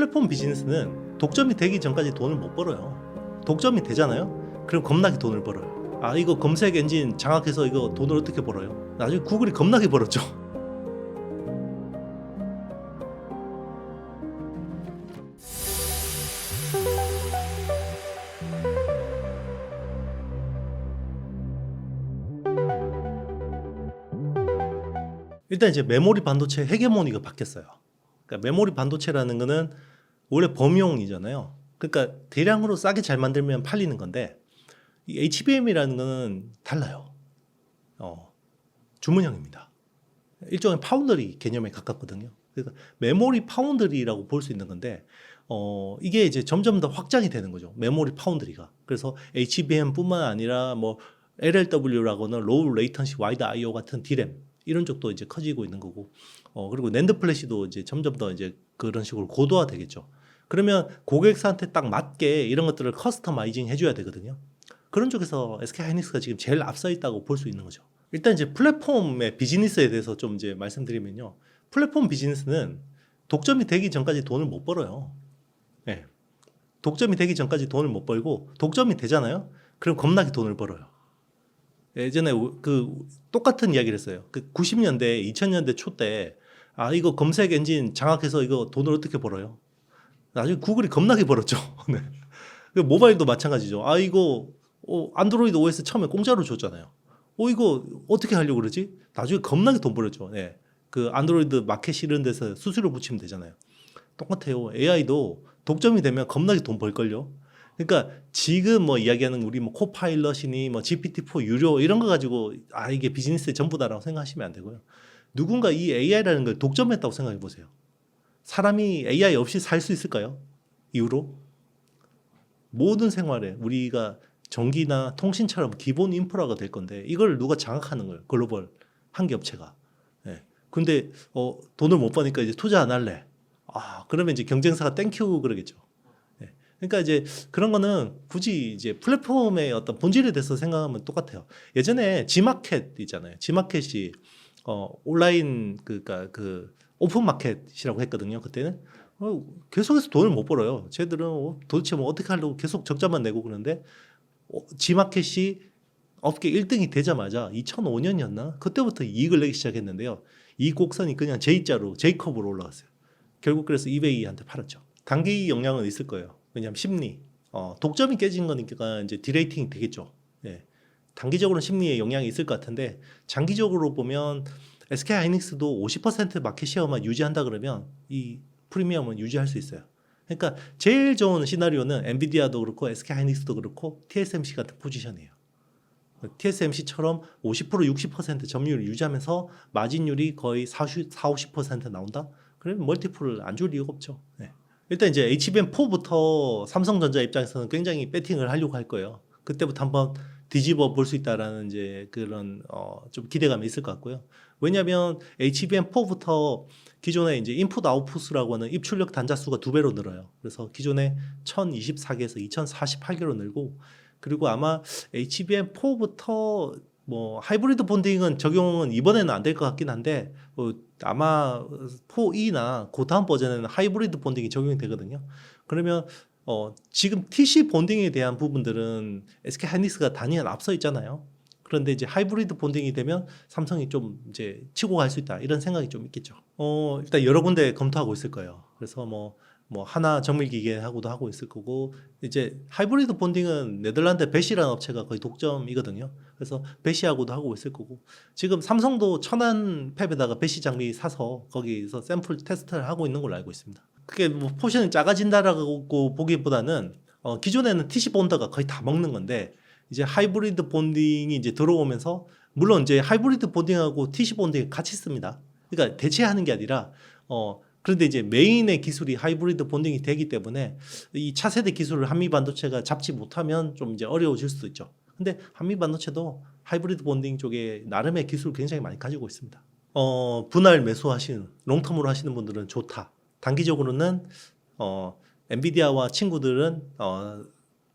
플랫폼 비즈니스는 독점이 되기 전까지 돈을 못 벌어요. 독점이 되잖아요. 그럼 겁나게 돈을 벌어요. 아, 이거 검색 엔진 장악해서 이거 돈을 어떻게 벌어요? 나중에 구글이 겁나게 벌었죠. 일단 이제 메모리 반도체 헤게모니가 바뀌었어요. 그러니까 메모리 반도체라는 거는 원래 범용이잖아요. 그러니까 대량으로 싸게 잘 만들면 팔리는 건데 이 HBM이라는 거는 달라요. 주문형입니다. 일종의 파운더리 개념에 가깝거든요. 그러니까 메모리 파운더리라고 볼 수 있는 건데 이게 이제 점점 더 확장이 되는 거죠. 메모리 파운더리가. 그래서 HBM뿐만 아니라 뭐 LLW라고는 로우 레이턴시 와이드 I/O 같은 D램 이런 쪽도 이제 커지고 있는 거고, 그리고 낸드 플래시도 이제 점점 더 이제 그런 식으로 고도화 되겠죠. 그러면 고객사한테 딱 맞게 이런 것들을 커스터마이징 해줘야 되거든요. 그런 쪽에서 SK하이닉스가 지금 제일 앞서 있다고 볼 수 있는 거죠. 일단 이제 플랫폼의 비즈니스에 대해서 좀 이제 말씀드리면요. 플랫폼 비즈니스는 독점이 되기 전까지 돈을 못 벌어요. 네. 독점이 되기 전까지 돈을 못 벌고 독점이 되잖아요. 그럼 겁나게 돈을 벌어요. 예전에 그 똑같은 이야기를 했어요. 그 90년대, 2000년대 초 때 아, 이거 검색 엔진 장악해서 이거 돈을 어떻게 벌어요? 나중에 구글이 겁나게 벌었죠. 네. 그 모바일도 마찬가지죠. 아, 이거 안드로이드 OS 처음에 공짜로 줬잖아요. 이거 어떻게 하려고 그러지? 나중에 겁나게 돈 벌었죠. 네. 그 안드로이드 마켓 이런 데서 수수료 붙이면 되잖아요. 똑같아요. AI도 독점이 되면 겁나게 돈 벌걸요. 그러니까 지금 뭐 이야기하는 우리 뭐 코파일럿이니 뭐 GPT-4 유료 이런 거 가지고 아, 이게 비즈니스의 전부다라고 생각하시면 안 되고요. 누군가 이 AI라는 걸 독점했다고 생각해 보세요. 사람이 AI 없이 살 수 있을까요? 이후로 모든 생활에 우리가 전기나 통신처럼 기본 인프라가 될 건데 이걸 누가 장악하는 거예요? 글로벌 한 개 업체가. 예. 근데 돈을 못 버니까 이제 투자 안 할래. 아, 그러면 이제 경쟁사가 땡큐 그러겠죠. 예. 그러니까 이제 그런 거는 굳이 이제 플랫폼의 어떤 본질에 대해서 생각하면 똑같아요. 예전에 G마켓 있잖아요. G마켓이 온라인 그러니까 그 오픈 마켓이라고 했거든요. 그때는 계속해서 돈을 못 벌어요. 쟤들은 도대체 뭐 어떻게 하려고 계속 적자만 내고 그러는데 G마켓이 업계 1등이 되자마자 2005년이었나? 그때부터 이익을 내기 시작했는데요. 이 곡선이 그냥 J자로 J컵으로 올라갔어요. 결국 그래서 이베이한테 팔았죠. 단기 영향은 있을 거예요. 왜냐하면 심리, 독점이 깨진 거니까 이제 디레이팅이 되겠죠. 예. 단기적으로는 심리에 영향이 있을 것 같은데 장기적으로 보면 SK하이닉스도 50% 마켓 셰어만 유지한다 그러면 이 프리미엄은 유지할 수 있어요. 그러니까 제일 좋은 시나리오는 엔비디아도 그렇고 SK하이닉스도 그렇고 TSMC 같은 포지션이에요. TSMC처럼 50% 60% 점유율을 유지하면서 마진율이 거의 40-50% 나온다? 그러면 멀티플을 안 줄 이유가 없죠. 네. 일단 이제 HBM4부터 삼성전자 입장에서는 굉장히 배팅을 하려고 할 거예요. 그때부터 한번 뒤집어 볼 수 있다라는 이제 그런 좀 기대감이 있을 것 같고요. 왜냐하면 HBM4부터 기존에 이제 인풋 아웃풋이라고 하는 입출력 단자 수가 2배로 늘어요. 그래서 기존에 1024개에서 2048개로 늘고, 그리고 아마 HBM4부터 뭐 하이브리드 본딩은 적용은 이번에는 안 될 것 같긴 한데 아마 4E나 그 다음 버전에는 하이브리드 본딩이 적용이 되거든요. 그러면 지금 TC 본딩에 대한 부분들은 SK하이닉스가 단연 앞서 있잖아요. 그런데 이제 하이브리드 본딩이 되면 삼성이 좀 이제 치고 갈 수 있다 이런 생각이 좀 있겠죠. 일단 여러 군데 검토하고 있을 거예요. 그래서 뭐 하나 정밀기계하고도 하고 있을 거고, 이제 하이브리드 본딩은 네덜란드 베시라는 업체가 거의 독점이거든요. 그래서 베시하고도 하고 있을 거고, 지금 삼성도 천안 팹에다가 베시 장비 사서 거기서 샘플 테스트를 하고 있는 걸로 알고 있습니다. 그게 뭐 포션이 작아진다라고 보기보다는 기존에는 TC 본더가 거의 다 먹는 건데 이제 하이브리드 본딩이 이제 들어오면서, 물론 이제 하이브리드 본딩하고 TC 본딩이 같이 씁니다. 그러니까 대체하는 게 아니라 그런데 이제 메인의 기술이 하이브리드 본딩이 되기 때문에 이 차세대 기술을 한미 반도체가 잡지 못하면 좀 이제 어려워질 수도 있죠. 근데 한미 반도체도 하이브리드 본딩 쪽에 나름의 기술을 굉장히 많이 가지고 있습니다. 분할 매수하시는, 롱텀으로 하시는 분들은 좋다. 단기적으로는 엔비디아와 친구들은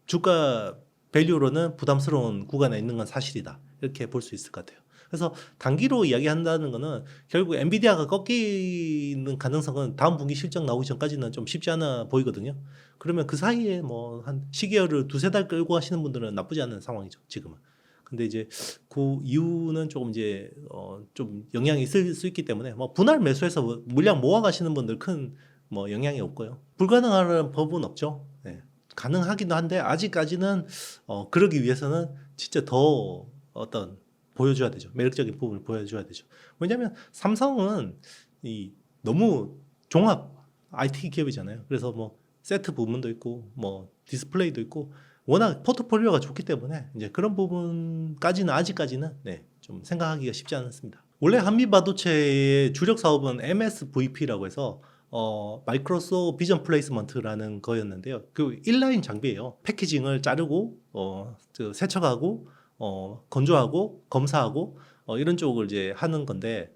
주가 밸류로는 부담스러운 구간에 있는 건 사실이다. 이렇게 볼 수 있을 것 같아요. 그래서 단기로 이야기한다는 거는 결국 엔비디아가 꺾이는 가능성은 다음 분기 실적 나오기 전까지는 좀 쉽지 않아 보이거든요. 그러면 그 사이에 뭐 한 시기열을 두세 달 끌고 하시는 분들은 나쁘지 않은 상황이죠, 지금은. 근데 이제 그 이유는 조금 이제 좀 영향이 있을 수 있기 때문에 뭐 분할 매수해서 물량 모아 가시는 분들 큰 뭐 영향이 없고요. 불가능한 법은 없죠. 네. 가능하기도 한데 아직까지는 그러기 위해서는 진짜 더 어떤 보여줘야 되죠. 매력적인 부분을 보여줘야 되죠. 왜냐하면 삼성은 이 너무 종합 IT 기업이잖아요. 그래서 뭐 세트 부분도 있고 뭐 디스플레이도 있고 워낙 포트폴리오가 좋기 때문에 이제 그런 부분까지는 아직까지는 네, 좀 생각하기가 쉽지 않습니다. 원래 한미반도체의 주력 사업은 MSVP라고 해서 마이크로소 비전 플레이스먼트라는 거였는데요. 그 인라인 장비예요. 패키징을 자르고 세척하고 건조하고 검사하고 이런 쪽을 이제 하는 건데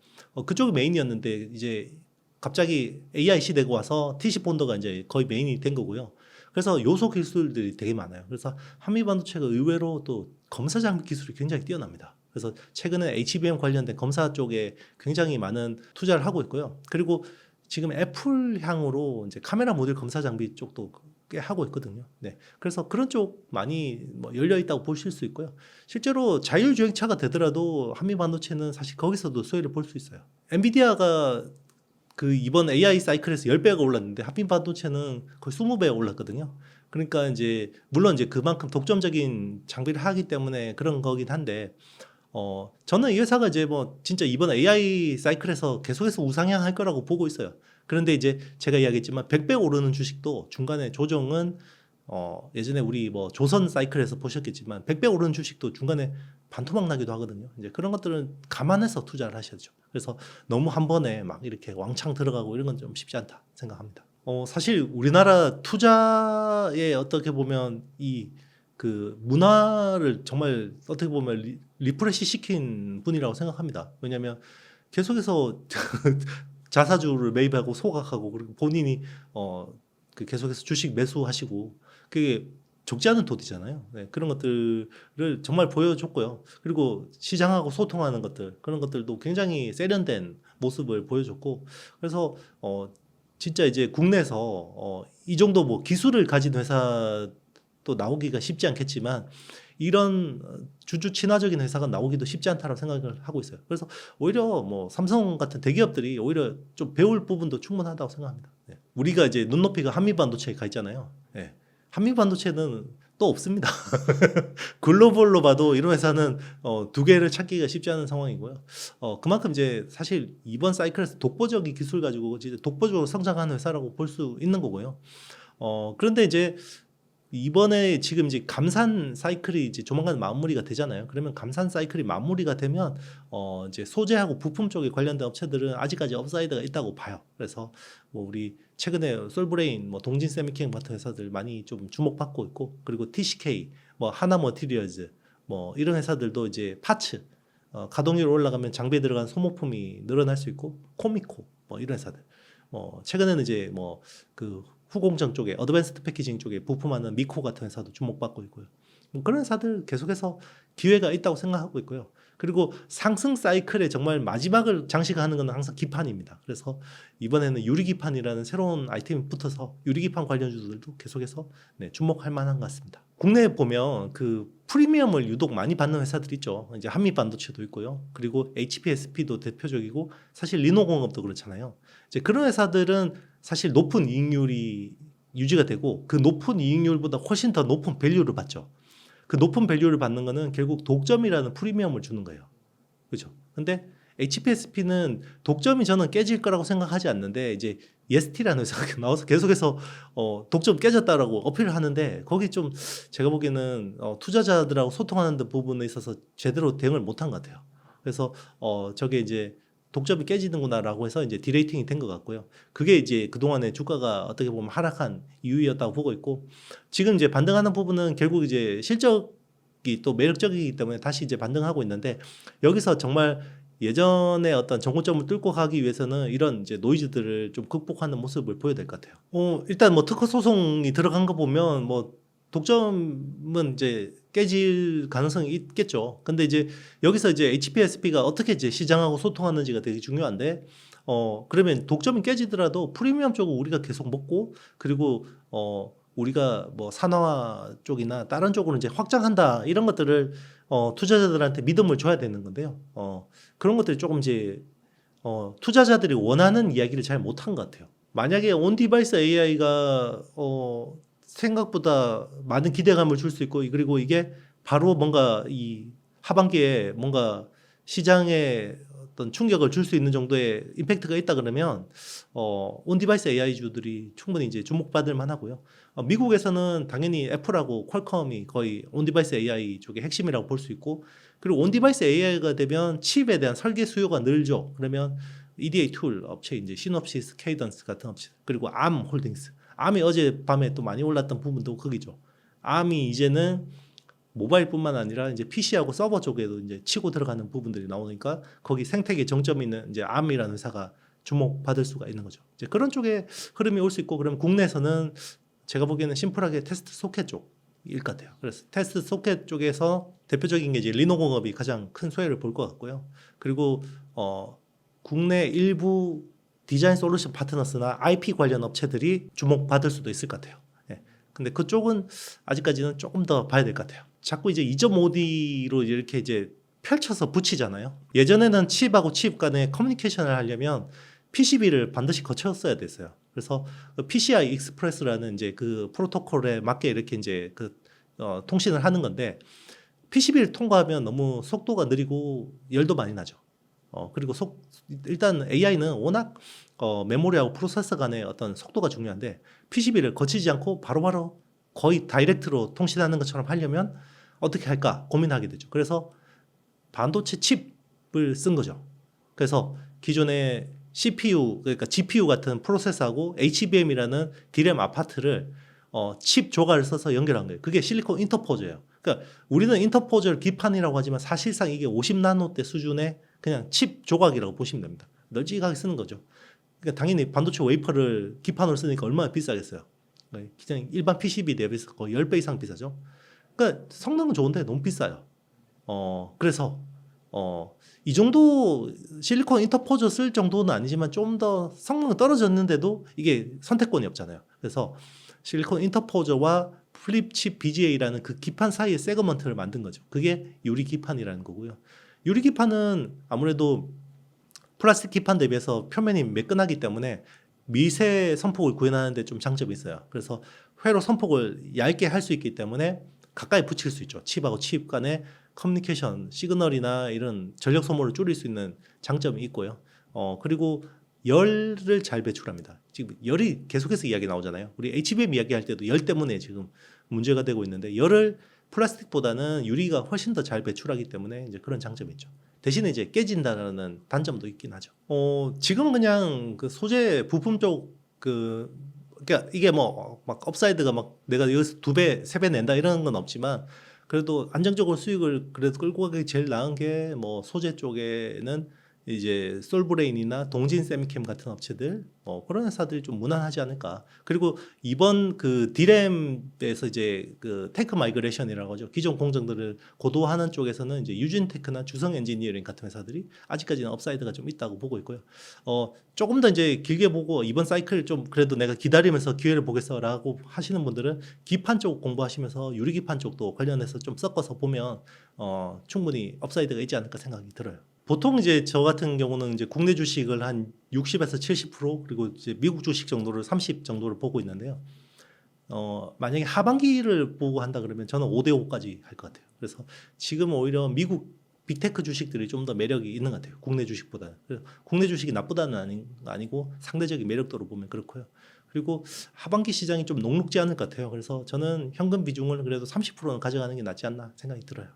그쪽이 메인이었는데 이제 갑자기 AI 시대가 와서 TC 본더가 이제 거의 메인이 된 거고요. 그래서 요소 기술들이 되게 많아요. 그래서 한미반도체가 의외로 또 검사 장비 기술이 굉장히 뛰어납니다. 그래서 최근에 HBM 관련된 검사 쪽에 굉장히 많은 투자를 하고 있고요. 그리고 지금 애플향으로 이제 카메라 모듈 검사 장비 쪽도 꽤 하고 있거든요. 네. 그래서 그런 쪽 많이 뭐 열려 있다고 보실 수 있고요. 실제로 자율주행차가 되더라도 한미반도체는 사실 거기서도 수혜를 볼 수 있어요. 엔비디아가 그 이번 AI 사이클에서 10배가 올랐는데 한미반도체는 거의 20배 올랐거든요. 그러니까 이제 물론 이제 그만큼 독점적인 장비를 하기 때문에 그런 거긴 한데 저는 이 회사가 이제 뭐 진짜 이번 AI 사이클에서 계속해서 우상향할 거라고 보고 있어요. 그런데 이제 제가 이야기했지만 100배 오르는 주식도 중간에 조정은 예전에 우리 뭐 조선 사이클에서 보셨겠지만 100배 오르는 주식도 중간에 반토막 나기도 하거든요. 이제 그런 것들은 감안해서 투자를 하셔야죠. 그래서 너무 한 번에 막 이렇게 왕창 들어가고 이런 건 좀 쉽지 않다 생각합니다. 사실 우리나라 투자에 어떻게 보면 이 그 문화를 정말 어떻게 보면 리프레시 시킨 분이라고 생각합니다. 왜냐하면 계속해서 자사주를 매입하고 소각하고 그리고 본인이 그 계속해서 주식 매수하시고 그게 적지 않은 돈이잖아요. 네, 그런 것들을 정말 보여줬고요. 그리고 시장하고 소통하는 것들 그런 것들도 굉장히 세련된 모습을 보여줬고 그래서 진짜 이제 국내에서 이 정도 뭐 기술을 가진 회사도 나오기가 쉽지 않겠지만 이런 주주 친화적인 회사가 나오기도 쉽지 않다고 생각을 하고 있어요. 그래서 오히려 뭐 삼성 같은 대기업들이 오히려 좀 배울 부분도 충분하다고 생각합니다. 네. 우리가 이제 눈높이가 한미반도체에 가 있잖아요. 네. 한미반도체는 또 없습니다. 글로벌로 봐도 이런 회사는 두 개를 찾기가 쉽지 않은 상황이고요. 그만큼 이제 사실 이번 사이클에서 독보적인 기술 가지고 이제 독보적으로 성장하는 회사라고 볼 수 있는 거고요. 그런데 이제 이번에 지금 이제 감산 사이클이 이제 조만간 마무리가 되잖아요. 그러면 감산 사이클이 마무리가 되면 이제 소재하고 부품 쪽에 관련된 업체들은 아직까지 업사이드가 있다고 봐요. 그래서 뭐 우리 최근에 솔브레인, 뭐 동진 세미캠 같은 회사들 많이 좀 주목받고 있고, 그리고 TCK, 뭐 하나 머티리얼즈, 뭐 이런 회사들도 이제 파츠 가동률 올라가면 장비에 들어간 소모품이 늘어날 수 있고, 코미코 뭐 이런 회사들. 최근에는 이제 뭐 그 후공정 쪽에 어드밴스드 패키징 쪽에 부품하는 미코 같은 회사도 주목받고 있고요. 뭐 그런 회사들 계속해서 기회가 있다고 생각하고 있고요. 그리고 상승 사이클의 정말 마지막을 장식하는 건 항상 기판입니다. 그래서 이번에는 유리기판이라는 새로운 아이템이 붙어서 유리기판 관련주들도 계속해서 주목할 만한 것 같습니다. 국내에 보면 그 프리미엄을 유독 많이 받는 회사들 있죠. 이제 한미반도체도 있고요. 그리고 HPSP도 대표적이고 사실 리노공업도 그렇잖아요. 이제 그런 회사들은 사실 높은 이익률이 유지가 되고 그 높은 이익률보다 훨씬 더 높은 밸류를 받죠. 그 높은 밸류를 받는 거는 결국 독점이라는 프리미엄을 주는 거예요. 그렇죠? 근데 HPSP는 독점이 저는 깨질 거라고 생각하지 않는데 이제 예스티라는 회사가 나와서 계속해서 독점 깨졌다라고 어필을 하는데 거기 좀 제가 보기에는 투자자들하고 소통하는 부분에 있어서 제대로 대응을 못한 것 같아요. 그래서 저게 이제 독점이 깨지는구나라고 해서 이제 디레이팅이 된 것 같고요. 그게 이제 그동안에 주가가 어떻게 보면 하락한 이유였다고 보고 있고 지금 이제 반등하는 부분은 결국 이제 실적이 또 매력적이기 때문에 다시 이제 반등하고 있는데 여기서 정말 예전에 어떤 정고점을 뚫고 가기 위해서는 이런 이제 노이즈들을 좀 극복하는 모습을 보여야 될 것 같아요. 일단 뭐 특허 소송이 들어간 거 보면 뭐 독점은 이제 깨질 가능성이 있겠죠. 근데 이제 여기서 이제 HPSP가 어떻게 이제 시장하고 소통하는지가 되게 중요한데, 그러면 독점이 깨지더라도 프리미엄 쪽은 우리가 계속 먹고, 그리고 우리가 뭐 산화화 쪽이나 다른 쪽으로 이제 확장한다, 이런 것들을 투자자들한테 믿음을 줘야 되는 건데요. 그런 것들이 조금 이제 투자자들이 원하는 이야기를 잘 못한 것 같아요. 만약에 온 디바이스 AI가 생각보다 많은 기대감을 줄 수 있고, 그리고 이게 바로 뭔가 이 하반기에 뭔가 시장에 어떤 충격을 줄 수 있는 정도의 임팩트가 있다 그러면 온 디바이스 AI주들이 충분히 이제 주목받을 만하고요. 미국에서는 당연히 애플하고 퀄컴이 거의 온 디바이스 AI 쪽의 핵심이라고 볼 수 있고, 그리고 온 디바이스 AI가 되면 칩에 대한 설계 수요가 늘죠. 그러면 EDA 툴 업체, 이제 시놉시스, 케이던스 같은 업체, 그리고 암 홀딩스, 암이 어젯밤에 또 많이 올랐던 부분도 거기죠. 암이 이제는 모바일뿐만 아니라 이제 PC하고 서버 쪽에도 이제 치고 들어가는 부분들이 나오니까 거기 생태계 정점이 있는 이제 암이라는 회사가 주목받을 수가 있는 거죠. 이제 그런 쪽에 흐름이 올 수 있고, 그러면 국내에서는 제가 보기에는 심플하게 테스트 소켓 쪽일 것 같아요. 그래서 테스트 소켓 쪽에서 대표적인 게 이제 리노공업이 가장 큰 수혜를 볼 것 같고요. 그리고 국내 일부 디자인 솔루션 파트너스나 IP 관련 업체들이 주목받을 수도 있을 것 같아요. 근데 그쪽은 아직까지는 조금 더 봐야 될 것 같아요. 자꾸 이제 2.5D로 이렇게 이제 펼쳐서 붙이잖아요. 예전에는 칩하고 칩 간에 커뮤니케이션을 하려면 PCB를 반드시 거쳤어야 됐어요. 그래서 PCI 익스프레스라는 이제 그 프로토콜에 맞게 이렇게 이제 통신을 하는 건데, PCB를 통과하면 너무 속도가 느리고 열도 많이 나죠. 그리고 일단 AI는 워낙 메모리하고 프로세서 간의 어떤 속도가 중요한데, PCB를 거치지 않고 바로바로 거의 다이렉트로 통신하는 것처럼 하려면 어떻게 할까 고민하게 되죠. 그래서 반도체 칩을 쓴 거죠. 그래서 기존의 CPU, 그러니까 GPU 같은 프로세서하고 HBM이라는 DRAM 아파트를 칩 조각을 써서 연결한 거예요. 그게 실리콘 인터포저예요. 그러니까 우리는 인터포저를 기판이라고 하지만 사실상 이게 50나노대 수준의 그냥 칩 조각이라고 보시면 됩니다. 널찍하게 쓰는 거죠. 그러니까 당연히 반도체 웨이퍼를 기판으로 쓰니까 얼마나 비싸겠어요. 그냥 일반 PCB 대비해서 거의 10배 이상 비싸죠. 그러니까 성능은 좋은데 너무 비싸요. 그래서 이 정도 실리콘 인터포저 쓸 정도는 아니지만 좀 더 성능은 떨어졌는데도 이게 선택권이 없잖아요. 그래서 실리콘 인터포저와 플립칩 BGA라는 그 기판 사이의 세그먼트를 만든 거죠. 그게 유리 기판이라는 거고요. 유리 기판은 아무래도 플라스틱 기판 대비해서 표면이 매끈하기 때문에 미세 선폭을 구현하는 데 좀 장점이 있어요. 그래서 회로 선폭을 얇게 할 수 있기 때문에 가까이 붙일 수 있죠. 칩하고 칩 간의 커뮤니케이션, 시그널이나 이런 전력 소모를 줄일 수 있는 장점이 있고요. 그리고 열을 잘 배출합니다. 지금 열이 계속해서 이야기 나오잖아요. 우리 HBM 이야기할 때도 열 때문에 지금 문제가 되고 있는데, 열을 플라스틱보다는 유리가 훨씬 더 잘 배출하기 때문에 이제 그런 장점이 있죠. 대신에 이제 깨진다는 단점도 있긴 하죠. 지금은 그냥 그 소재 부품 쪽 그러니까 이게 뭐 막 업사이드가 막 내가 여기서 2배, 3배 낸다 이런 건 없지만, 그래도 안정적으로 수익을 그래도 끌고 가기 제일 나은 게 뭐 소재 쪽에는 이제 솔브레인이나 동진 세미캠 같은 업체들, 그런 회사들이 좀 무난하지 않을까. 그리고 이번 그 디램에서 이제 그 테크 마이그레이션이라고 하죠. 기존 공정들을 고도화하는 쪽에서는 이제 유진테크나 주성 엔지니어링 같은 회사들이 아직까지는 업사이드가 좀 있다고 보고 있고요. 조금 더 이제 길게 보고 이번 사이클 좀 그래도 내가 기다리면서 기회를 보겠어라고 하시는 분들은 기판 쪽 공부하시면서 유리 기판 쪽도 관련해서 좀 섞어서 보면 충분히 업사이드가 있지 않을까 생각이 들어요. 보통 이제 저 같은 경우는 이제 국내 주식을 한 60에서 70% 그리고 이제 미국 주식 정도를 30 정도를 보고 있는데요. 만약에 하반기를 보고 한다 그러면 저는 5대5까지 할 것 같아요. 그래서 지금 오히려 미국 빅테크 주식들이 좀 더 매력이 있는 것 같아요. 국내 주식보다는. 국내 주식이 나쁘다는 아니고 상대적인 매력도로 보면 그렇고요. 그리고 하반기 시장이 좀 녹록지 않을 것 같아요. 그래서 저는 현금 비중을 그래도 30%는 가져가는 게 낫지 않나 생각이 들어요.